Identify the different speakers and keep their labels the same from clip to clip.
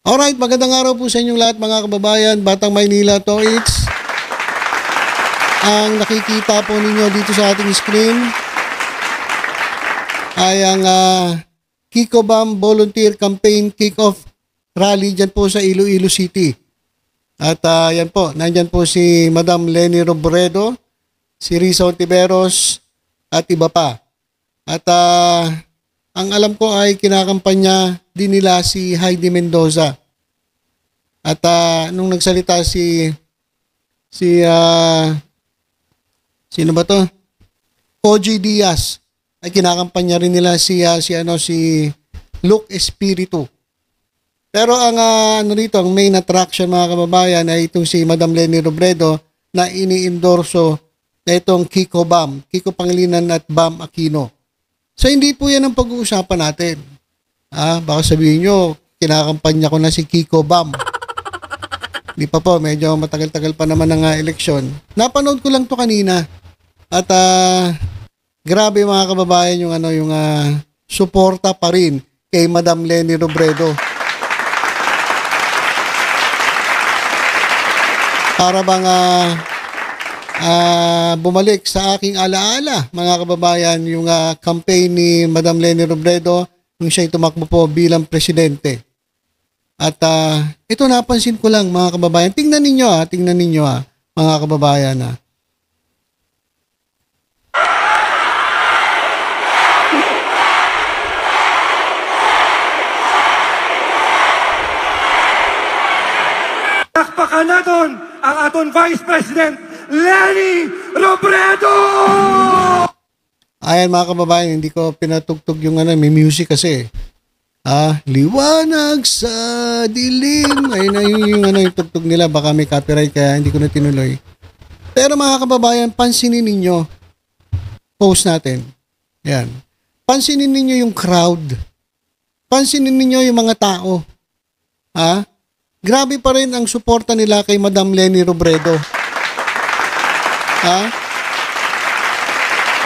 Speaker 1: Alright, magandang araw po sa inyong lahat mga kababayan, Batang Maynila to it's. Ang nakikita po ninyo dito sa ating screen ay ang Kiko Bam Volunteer Campaign Kick-Off Rally dyan po sa Iloilo City. At yan po, nandyan po si Madam Leni Robredo, si Risa Ontiveros at iba pa. At ang alam ko ay kinakampanya din nila si Heidi Mendoza. At nung nagsalita sino ba to? OG Diaz ay kinakampanya rin nila si Luke Espiritu. Pero ang rito, ang main attraction mga kababayan ay itong si Madam Leni Robredo na ini-endorso na itong Kiko Bam, Kiko Pangilinan at Bam Aquino. So hindi po yan ang pag-uusapan natin. Baka sabihin nyo, kinakampanya ko na si Kiko Bam. Hindi pa po, medyo matagal-tagal pa naman ang eleksyon. Napanood ko lang to kanina. At grabe mga kababayan yung suporta pa rin kay Madam Leni Robredo. Para bang bumalik sa aking alaala, mga kababayan, yung campaign ni Madam Leni Robredo nung siya'y tumakbo po bilang presidente. At ito napansin ko lang mga kababayan. Tingnan ninyo mga kababayan.
Speaker 2: Takpakan natin ang aton Vice President Leni Robredo!
Speaker 1: Ayan mga kababayan, hindi ko pinatugtog yung may music kasi. Liwanag sa dilim. Ayun yung tugtog nila. Baka may copyright kaya hindi ko na tinuloy. Pero mga kababayan, pansinin ninyo. Post natin. Ayan. Pansinin ninyo yung crowd. Pansinin ninyo yung mga tao. Grabe pa rin ang suporta nila kay Madam Leni Robredo.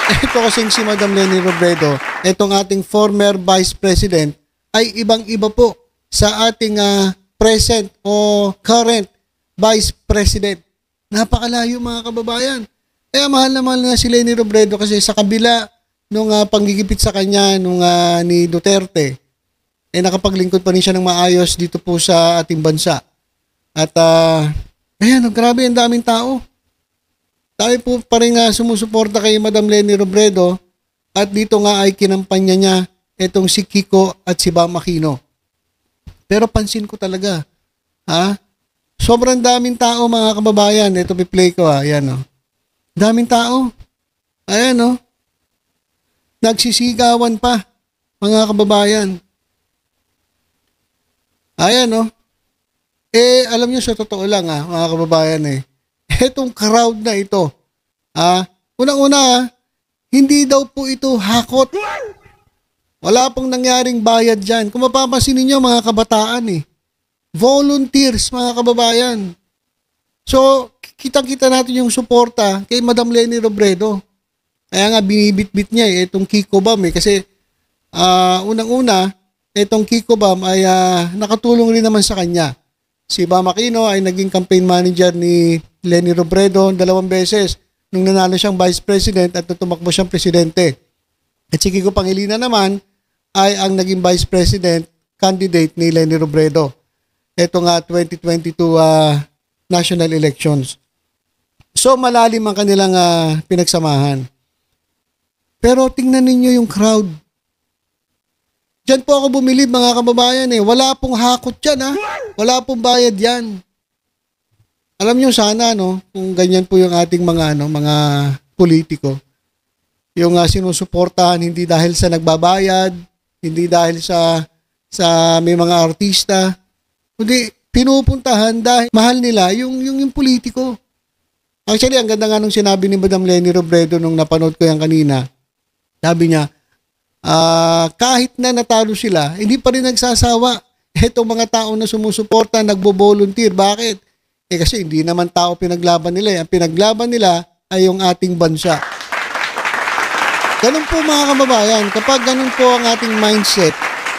Speaker 1: Ito kasing si Madam Leni Robredo, itong ating former Vice President, ay ibang-iba po sa ating present o current Vice President. Napakalayo mga kababayan. Kaya mahal na si Leni Robredo kasi sa kabila nung panggigipit sa kanya nung ni Duterte, nakapaglingkod pa rin siya ng maayos dito po sa ating bansa. At ayan, grabe ang daming tao. Dami po pa rin sumusuporta kay Madam Leni Robredo at dito nga ay kinampanya niya itong si Kiko at si Bam Aquino. Pero pansin ko talaga, sobrang daming tao mga kababayan. Ito piplay ko ayan daming tao. Ayan nagsisigawan pa mga kababayan. Ayan alam niyo sa totoo lang mga kababayan etong crowd na ito, unang-una, hindi daw po ito hakot. Wala pong nangyaring bayad dyan. Kung mapapansin ninyo mga kabataan volunteers mga kababayan. So, kitang-kita natin yung suporta kay Madam Leni Robredo. Kaya nga binibit-bit niya itong Kiko Bam kasi unang-una, itong Kiko Bam ay nakatulong rin naman sa kanya. Si Bam Aquino ay naging campaign manager ni Leni Robredo 2 beses nung nanalo siyang Vice President at tumakbo siyang presidente. At si Kiko Pangilinan naman ay ang naging Vice President candidate ni Leni Robredo. Ito nga 2022 national elections. So malalim ang kanilang pinagsamahan. Pero tingnan ninyo yung crowd. Diyan po ako bumilib mga kababayan Wala pong hakot dyan Wala pong bayad yan. Alam nyo sana kung ganyan po yung ating mga politiko. Yung sinusuportahan hindi dahil sa nagbabayad, hindi dahil sa may mga artista, kundi pinupuntahan dahil mahal nila yung politiko. Actually, ang ganda nga nung sinabi ni Madam Leni Robredo nung napanood ko yan kanina. Sabi niya, kahit na natalo sila, hindi pa rin nagsasawa. Itong mga tao na sumusuporta, nagbo-volunteer. Bakit? Kasi hindi naman tao pinaglaban nila. Ang pinaglaban nila ay yung ating bansa. Ganun po mga kababayan. Kapag ganun po ang ating mindset,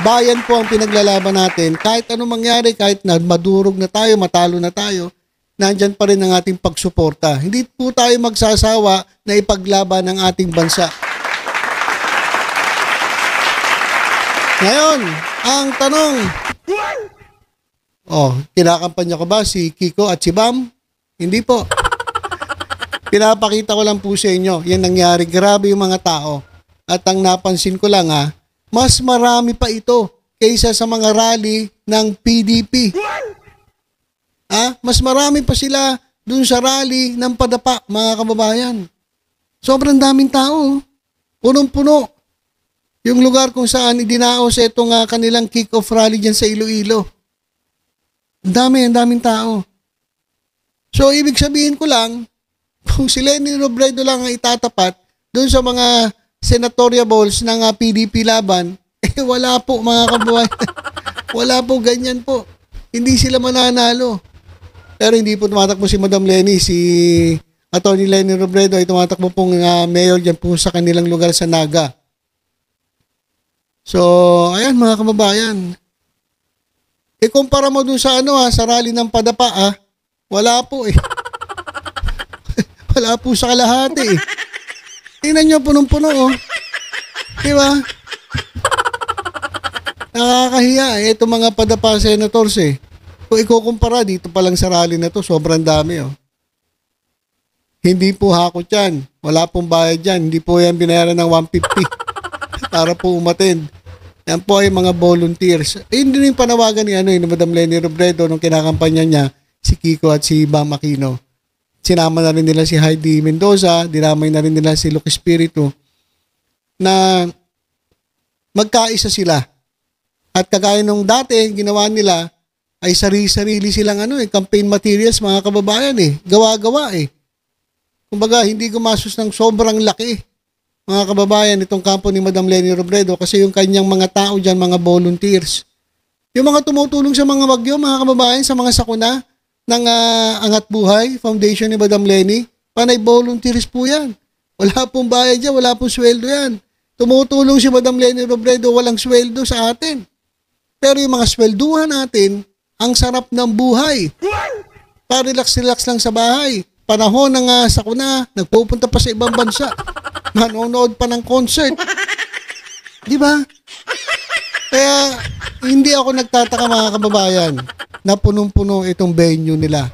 Speaker 1: Bayan po ang pinaglalaban natin. Kahit anong mangyari, kahit na madurog na tayo, matalo na tayo, nandyan pa rin ang ating pagsuporta. Hindi po tayo magsasawa na ipaglaban ang ating bansa. Ngayon, ang tanong, kinakampanya ko ba si Kiko at si Bam? Hindi po. Pinapakita ko lang po sa inyo, yan nangyari. Grabe yung mga tao. At ang napansin ko lang mas marami pa ito kaysa sa mga rally ng PDP. Mas marami pa sila dun sa rally ng Padapa, mga kababayan. Sobrang daming tao. Punong-puno. Yung lugar kung saan idinaos itong kanilang kick-off rally dyan sa Iloilo. Ang daming tao. So, ibig sabihin ko lang, kung si Leni Robredo lang ang itatapat doon sa mga senatorial balls ng PDP laban, wala po mga kababayan. Wala po, ganyan po. Hindi sila mananalo. Pero hindi po tumatakbo si Madam Leni, si Atty. Leni Robredo ay tumatakbo pong mayor dyan po sa kanilang lugar sa Naga. So, ayan mga kababayan. Ikumpara mo dun sa sa rally ng Padapa, wala po eh. Wala po sa kalahati eh. Tingnan nyo, punong-puno Di ba? Nakakahiya itong mga Padapa senators eh. Kung ikukumpara dito pa lang sa rally na to, sobrang dami Hindi po hakot yan. Wala pong bayad yan. Hindi po yan binayaran ng 150 para po umattend. Yan po ay mga volunteers. Yun din yung panawagan ni Madam Leni Robredo nung kinakampanya niya si Kiko at si Bam Aquino. Sinama na rin nila si Heidi Mendoza, dinamay na rin nila si Luke Espiritu na magkaisa sila. At kagaya nung dati, ginawa nila ay sarili-sarili silang campaign materials mga kababayan gawa-gawa Kumbaga, hindi gumastos ng sobrang laki mga kababayan itong kampo ni Madam Leni Robredo kasi yung kanyang mga tao dyan, mga volunteers. Yung mga tumutulong sa mga bagyo, mga kababayan, sa mga sakuna ng Angat Buhay Foundation ni Madam Leni, panay volunteers po yan. Wala pong bayad dyan, wala pong sweldo yan. Tumutulong si Madam Leni Robredo, walang sweldo sa atin. Pero yung mga swelduhan natin, ang sarap ng buhay. Pa-relax-relax lang sa bahay. Panahon ng sakuna, nagpupunta pa sa ibang bansa. Manonood pa ng concert. Di ba? Kaya hindi ako nagtataka mga kababayan na punong-puno itong venue nila.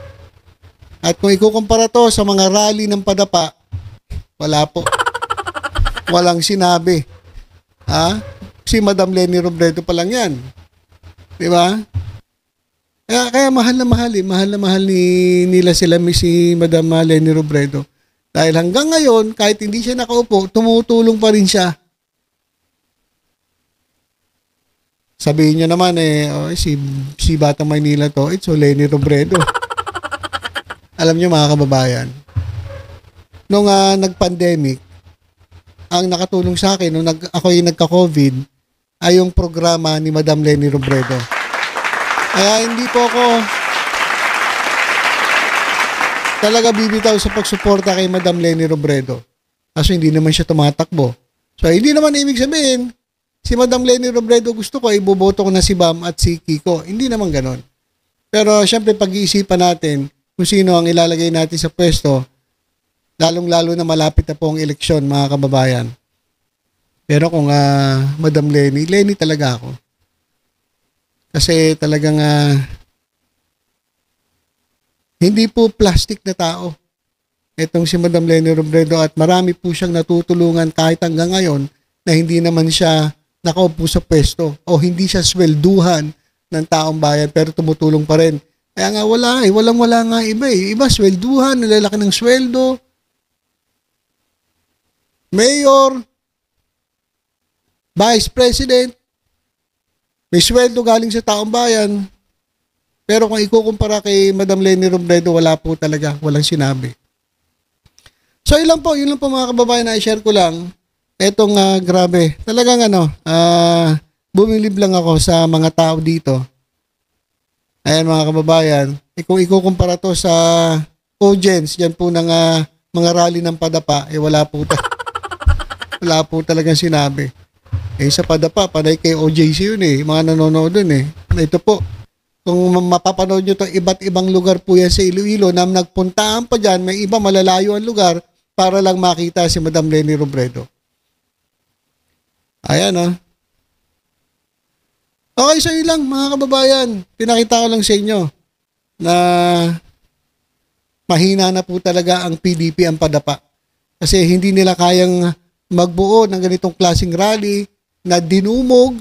Speaker 1: At kung ikukumpara to sa mga rally ng Padapa, wala po. Walang sinabi. Si Madam Leni Robredo pa lang yan. Di ba? Kaya mahal na mahal nila sila si Madam Leni Robredo. Dahil hanggang ngayon, kahit hindi siya nakaupo, tumutulong pa rin siya. Sabihin nyo naman si Batang Maynila to, it's Leni Robredo. Alam nyo mga kababayan, nung nag-pandemic, ang nakatulong sa akin, nung ako yung nagka-COVID, ay yung programa ni Madam Leni Robredo. Kaya hindi po ako talaga bibitaw sa pagsuporta kay Madam Leni Robredo. Kaso hindi naman siya tumatakbo. So hindi naman ibig sabihin, si Madam Leni Robredo gusto ko, iboboto ko na si Bam at si Kiko. Hindi naman ganon. Pero syempre pag-iisipan natin kung sino ang ilalagay natin sa pwesto, lalong-lalo na malapit na po ang eleksyon mga kababayan. Pero kung Madam Leni talaga ako. Kasi talagang hindi po plastic na tao itong si Madam Leni Robredo at marami po siyang natutulungan kahit hanggang ngayon na hindi naman siya nakaupo sa pwesto o hindi siya swelduhan ng taong bayan pero tumutulong pa rin. Kaya nga walang-wala nga iba Iba swelduhan, nilalaki ng sweldo. Mayor, Vice President, may sweldo galing sa taong bayan. Pero kung ikukumpara kay Madam Leni Robredo, wala po talaga. Walang sinabi. So, yun lang po mga kababayan na i-share ko lang. Etong grabe. Talagang bumilib lang ako sa mga tao dito. Ayan mga kababayan. Kung ikukumpara to sa audience, yan po ng mga rally ng Padapa, wala po talagang sinabi. Eh sa Padapa, panay kay OJC yun eh. Mga nanonood dun eh. Ito po, kung mapapanood nyo to, iba't ibang lugar po yan sa Iloilo na nagpuntaan pa dyan, may iba malalayo ang lugar para lang makita si Madam Leni Robredo. Ayan oh. Okay, so yun lang mga kababayan. Pinakita ko lang sa inyo na mahina na po talaga ang PDP, ang Padapa. Kasi hindi nila kayang magbuo ng ganitong klaseng rally na dinumog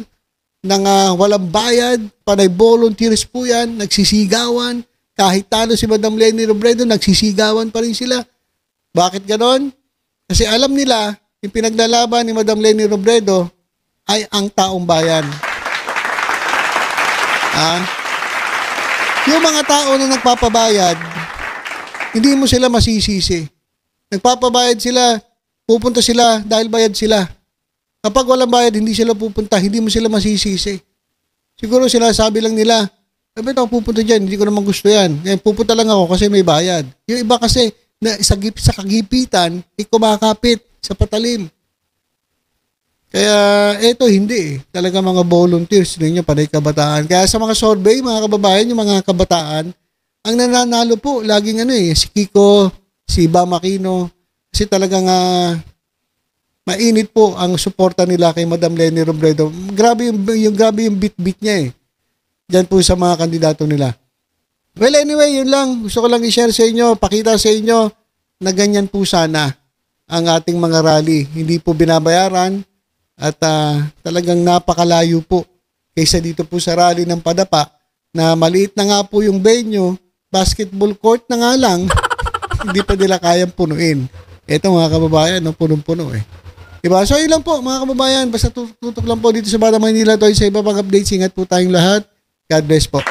Speaker 1: ng walang bayad, panay volunteers po yan, nagsisigawan. Kahit talo si Madam Leni Robredo, nagsisigawan pa rin sila. Bakit ganon? Kasi alam nila, yung pinaglalaban ni Madam Leni Robredo ay ang taong bayan. Yung mga tao na nagpapabayad, hindi mo sila masisisi. Nagpapabayad sila, pupunta sila dahil bayad sila. Kapag walang bayad, hindi sila pupunta, hindi mo sila masisisi. Siguro sinasabi lang nila, bakit ako pupunta dyan, hindi ko naman gusto yan. Ngayon, pupunta lang ako kasi may bayad. Yung iba kasi, na sa kagipitan, kumakapit sa patalim. Kaya, eto hindi eh. Talaga mga volunteers ninyo, panay kabataan. Kaya sa mga survey, mga kababayan, yung mga kabataan, ang nananalo po, laging si Kiko, si Bam Aquino, kasi talagang mainit po ang suporta nila kay Madam Leni Robredo. Grabe yung bit-bit niya eh. Diyan po sa mga kandidato nila. Well, anyway, yun lang. Gusto ko lang i-share sa inyo, pakita sa inyo na ganyan po sana ang ating mga rally. Hindi po binabayaran at talagang napakalayo po kaysa dito po sa rally ng Padapa na maliit na nga po yung venue, basketball court na nga lang, hindi pa nila kayang punuin. Ito mga kababayan, punong-puno eh. Diba? So yun lang po mga kababayan, basta tutok lang po dito sa Bata Maynila. Sa iba pang updates, ingat po tayong lahat. God bless po.